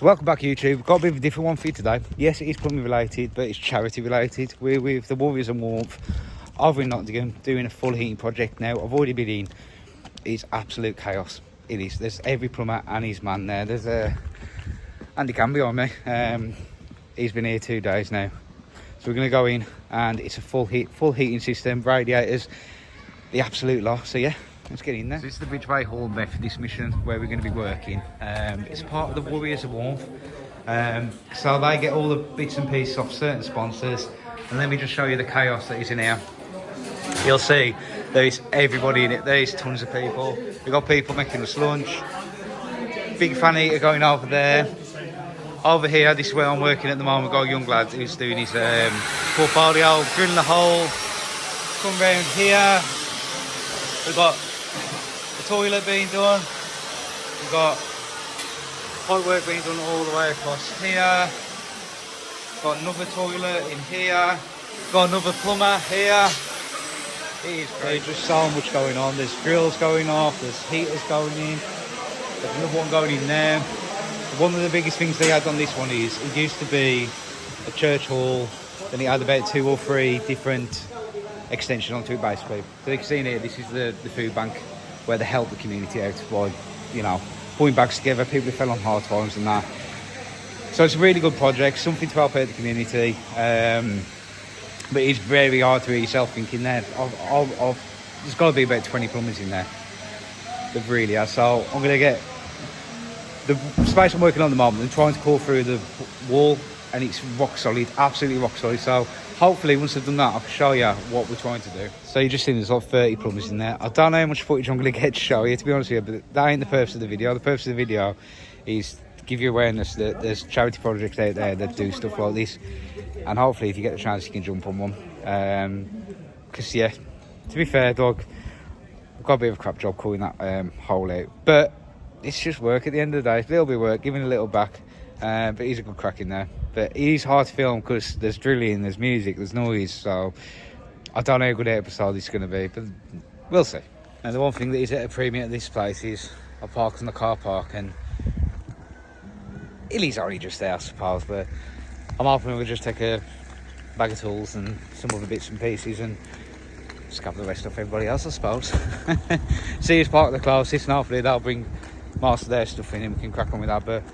Welcome back YouTube. Got a bit of a different one for you today. Yes, it is plumbing related, but it's charity related. We're with the Warriors and Warmth over in Nottingham doing a full heating project now. I've already been in. It's absolute chaos. It is. There's every plumber and his man there. There's Andy Cam behind me. He's been here 2 days now. So we're going to go in and it's a full heating system, radiators, the absolute lot. So yeah, let's get in there. So this is the Bridgeway Hall for this mission where we're going to be working. It's part of the Warriors of Warmth. So they get all the bits and pieces off certain sponsors. And let me just show you the chaos that is in here. You'll see there is everybody in it. There's tons of people. We've got people making us lunch. Big fan heater going over there. Over here, this is where I'm working at the moment. We've got a young lad who's doing his portfolio, drilling the hole. Come round here. We've got the toilet being done. We've got pipework being done all the way across here. Got another toilet in here. Got another plumber here. It is great. There's just so much going on. There's drills going off. There's heaters going in. There's another one going in there. One of the biggest things they had on this one is it used to be a church hall. Then it had about 2 or 3 different extensions onto it basically. So you can see in here, this is the food bank where they help the community out by, you know, putting bags together, people who fell on hard times and that. So it's a really good project, something to help out the community. But it's very hard to hear yourself thinking there. There's got to be about 20 plumbers in there. There really are. So I'm going to get the space I'm working on at the moment. I'm trying to core through the wall and it's rock solid, absolutely rock solid. So hopefully once I've done that, I can show you what we're trying to do. So you're just seeing there's like 30 plumbers in there. I don't know how much footage I'm going to get to show you, to be honest with you, but that ain't the purpose of the video. The purpose of the video is to give you awareness that there's charity projects out there that do stuff like this. And hopefully if you get the chance, you can jump on one. Because yeah, to be fair, dog, I've got a bit of a crap job calling that hole out. But it's just work at the end of the day. It's a little bit of work, giving a little back. But he's a good crack in there. But it is hard to film because there's drilling, there's music, there's noise. So I don't know how good an episode it's going to be, but we'll see. And the one thing that is at a premium at this place is I park in the car park, and Illy's only just there, I suppose. But I'm hoping we'll just take a bag of tools and some other bits and pieces and just have the rest off everybody else, I suppose. See us park the closest, and hopefully that'll bring most of their stuff in and we can crack on with that. But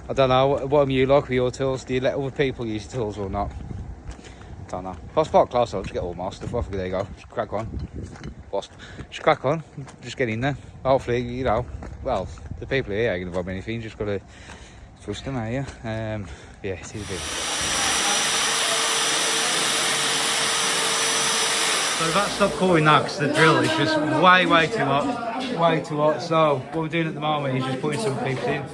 I don't know, what are you like with your tools? Do you let other people use your tools or not? I don't know. If I park close, I'll just get all my stuff off. There you go, just crack on. Just crack on, just get in there. Hopefully, you know, well, the people here ain't going to rob anything, just got to trust them, are you? Yeah, it is a bit. So we've got to stop calling that because the drill is just way too hot. So what we're doing at the moment is just putting some pipes in.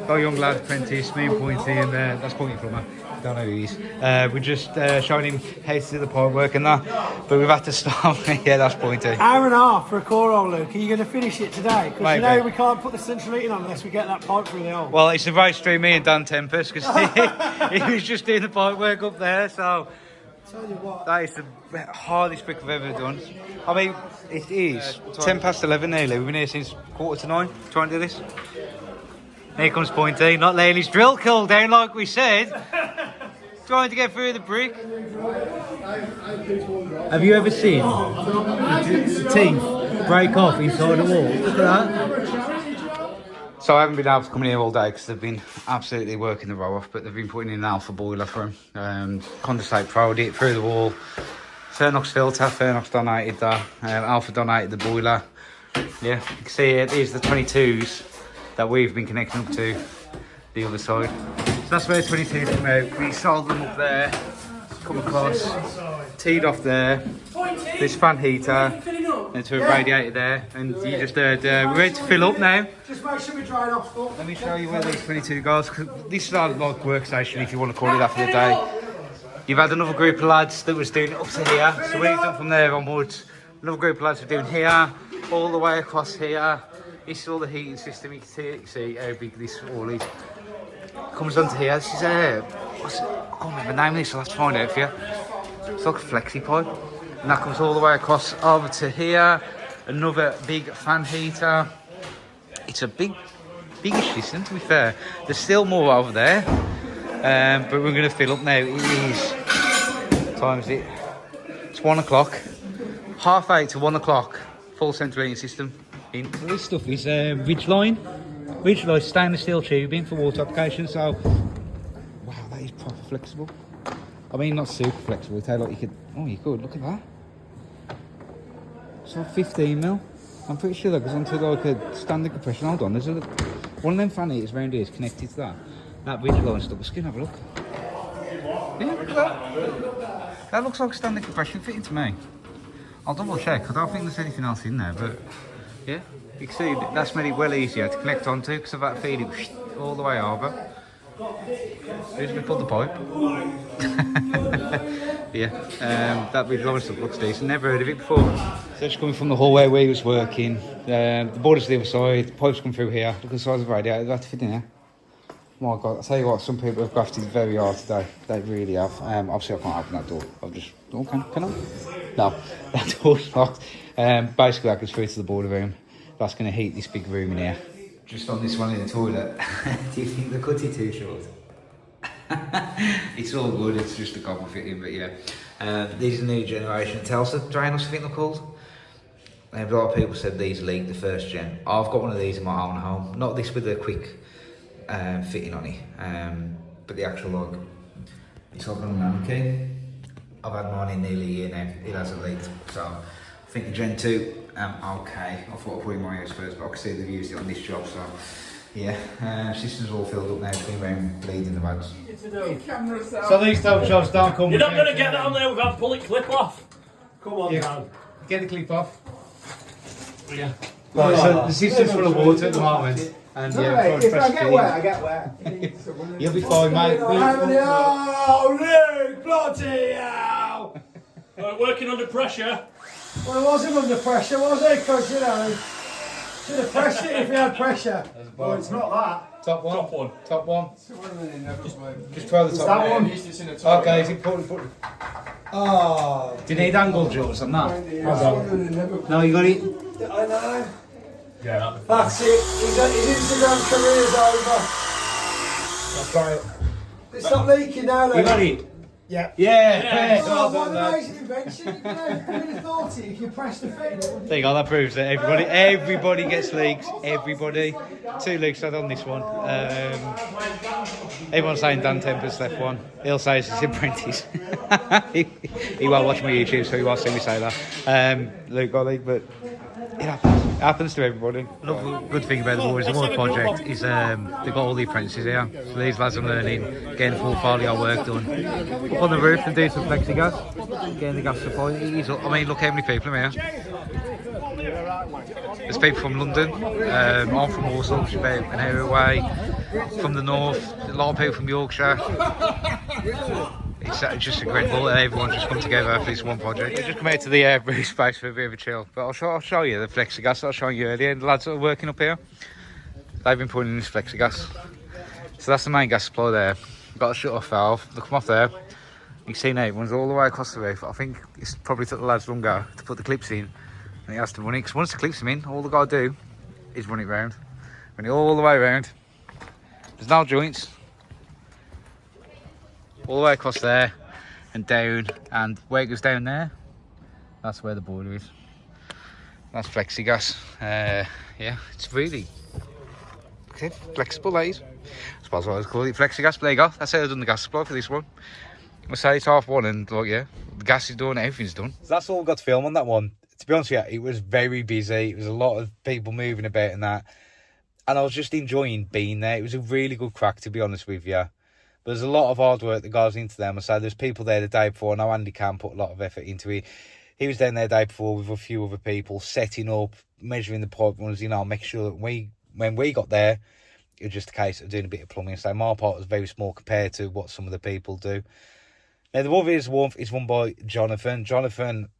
Got a young lad, apprentice, me and Pointy, and that's Pointy Plumber. Don't know who he is. We're just showing him how to do the pipework and that, but we've had to stop. Yeah, that's Pointy. Hour and a half for a core hole, Luke. Are you going to finish it today? Because you know we can't put the central heating on unless we get that pipe through the hole. Well, it's a race through me and Dan Tempest because he was just doing the pipework up there. So Tell you what, that is the hardest brick I've ever done. I mean, it is 10 past 11 nearly. We've been here since 8:45 trying to do this. Here comes Pointy, not laying his drill cool down like we said. Trying to get through the brick. Have you ever seen the teeth break off inside the wall? Look at that. So I haven't been able to come in here all day because they've been absolutely working the row off, but they've been putting in an alpha boiler for him. Condensate proud it through the wall. Fernox filter, Fernox donated that. Alpha donated the boiler. Yeah, you can see it is the 22s that we've been connecting up to the other side. So that's where 22s come out. We sold them up there, come across, teed off there, this fan heater, into a radiator there, and you just heard, we're ready to fill up now. just make sure we dry it off stuff. Let me show you where these 22 goes, because this is our like workstation, if you want to call it that, for the day. You've had another group of lads that was doing it up to here, so we've done from there onwards. Another group of lads were doing here, all the way across here. This is all the heating system. You can see how big this all is. Comes onto here. This is I can't remember the name of this. I'll have to find out for you. It's like a flexi pipe, and that comes all the way across over to here. Another big fan heater. It's a big biggish system, to be fair. There's still more over there, but we're going to fill up now. It is, what time is it? It's 1 o'clock. 8:30 to 1 o'clock. Full central heating system in. So this stuff is Ridgeline stainless steel tubing for water application. So, wow, that is proper flexible. I mean, not super flexible. Tell you, like you could. Oh, you could. Look at that. It's like 15 mil. I'm pretty sure that goes onto like a standard compression. Hold on, there's one of them fan heaters around here is connected to that. That Ridgeline stuff. Let's go and have a look. Yeah, look at that. That looks like a standard compression fitting to me. I'll double check. I don't think there's anything else in there, but yeah, you can see that's made it well easier to connect onto because of that feed it all the way over. Here's we put the pipe. Yeah, that Ridgeline stuff looks decent. Never heard of it before. So it's coming from the hallway where he was working. The boarder's the other side. The pipes come through here. Look at the size of the radiator. That's fit in here. My God, I'll tell you what, some people have grafted very hard today. They really have. Obviously, I can't open that door. I've just... Oh, can I? No, that door's locked. Basically, that goes through to the boiler room. That's going to heat this big room in here. Just on this one in the toilet. Do you think the cutty too short? It's all good, it's just a copper fitting, but yeah. These are new generation Telsa drainers, I think they're called. A lot of people said these leaked the first gen. I've got one of these in my own home. Not this with a quick fitting on it, but the actual log. It's like on a man key. I've had mine in nearly a year now. It hasn't leaked, so I think the Gen 2, okay. I thought I'd put it in my house first, but I can see they've used it on this job, so yeah. System's all filled up now. It's been around bleeding the bags. So these type jobs don't come. You're not going to get that on there without pulling clip off. Come on, Dan. Get the clip off. Yeah. Right, so the system's full of water at the moment. And yeah, if I get wet, I get wet. You'll be fine, mate. Oh, Luke, bloody hell! Working under pressure. Well, I wasn't under pressure, was I? Because, you know, should have pressed it if we had pressure. Well, it's not that. Top one. Top one. Top one. Just try the top That one. Okay, is it put it? Oh. Do you need angle jaws on that? No, you got it? I know. Yeah. That's it. His Instagram career's over. I've got it. It's not leaking now, though. You got it? Yeah. Yeah. Oh, what an amazing invention. You know, who would have thought it if you press the thing? There you go, that proves that everybody gets leaks. Everybody. 2 leaks had on this one. Everyone's saying Dan Temper's left one. He'll say it's his apprentice. he won't watch my YouTube, so he won't see me say that. Luke got a leak, but it happens. It happens to everybody. Another good thing about the Warriors Award project is they've got all the apprentices here. So these lads are learning, getting portfolio work done. Up on the roof and do some plexiglass, getting the gas supply. I mean, look how many people are here. There's people from London, I'm from Warsaw, which is about an hour away. From the north, a lot of people from Yorkshire. It's just incredible that everyone's just come together for this one project. They just come out to the roof space for a bit of a chill. But I'll show you the plexiglass that I was showing you earlier. The lads that are working up here, they've been putting in this plexiglass. So that's the main gas supply there. Got a shut-off valve. Look them off there. You can see now it runs all the way across the roof. I think it's probably took the lads longer to put the clips in. And he has to run it. Because once the clips are in, all they got to do is run it round. Run it all the way round. There's no joints. All the way across there and down, and where it goes down there, that's where the boiler is. That's plexiglass. Yeah, it's really flexible, ladies. I suppose I would call it plexiglass, but there you go. That's how I've done the gas supply for this one. I say it's 1:30 and like, yeah, the gas is done, everything's done. So that's all we've got to film on that one. To be honest with you, it was very busy. It was a lot of people moving about and that. And I was just enjoying being there. It was a really good crack, to be honest with you. There's a lot of hard work that goes into them. I say there's people there the day before. Now Andy can put a lot of effort into it. He was down there the day before with a few other people, setting up, measuring the pipe runs, you know, making sure that when we got there, it was just a case of doing a bit of plumbing. So my part was very small compared to what some of the people do. Now the Warriors Warmth is run by Jonathan. Jonathan,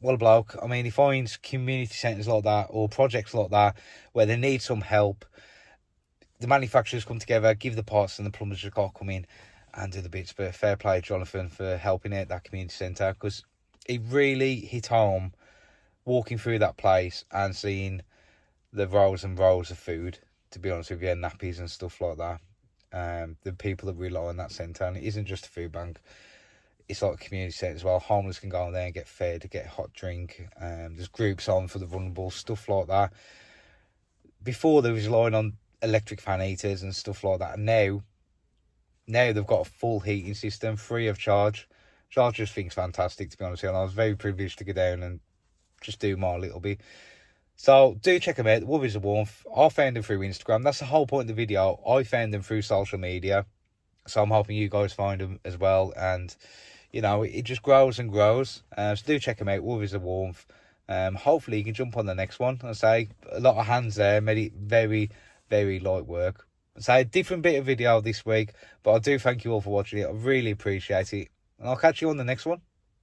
what a bloke. I mean, he finds community centres like that or projects like that where they need some help. The manufacturers come together, give the parts, and the plumbers just got to come in and do the bits. But fair play, Jonathan, for helping out that community centre, because it really hit home walking through that place and seeing the rows and rows of food. to be honest with you, nappies and stuff like that. The people that rely on that centre, and it isn't just a food bank, it's like a community centre as well. Homeless can go in there and get fed, get a hot drink. There's groups on for the vulnerable, stuff like that. Before they was relying on electric fan heaters and stuff like that, and now they've got a full heating system free of charge. So I just think it's fantastic, to be honest with you, and I was very privileged to go down and just do my little bit. So do check them out, Worries of Warmth. I found them through Instagram. That's the whole point of the video. I found them through social media. So I'm hoping you guys find them as well. And, you know, it just grows and grows. So do check them out, Worries of Warmth. Hopefully you can jump on the next one. I say, a lot of hands there, made it very, very light work. I say, a different bit of video this week. But I do thank you all for watching it. I really appreciate it. And I'll catch you on the next one.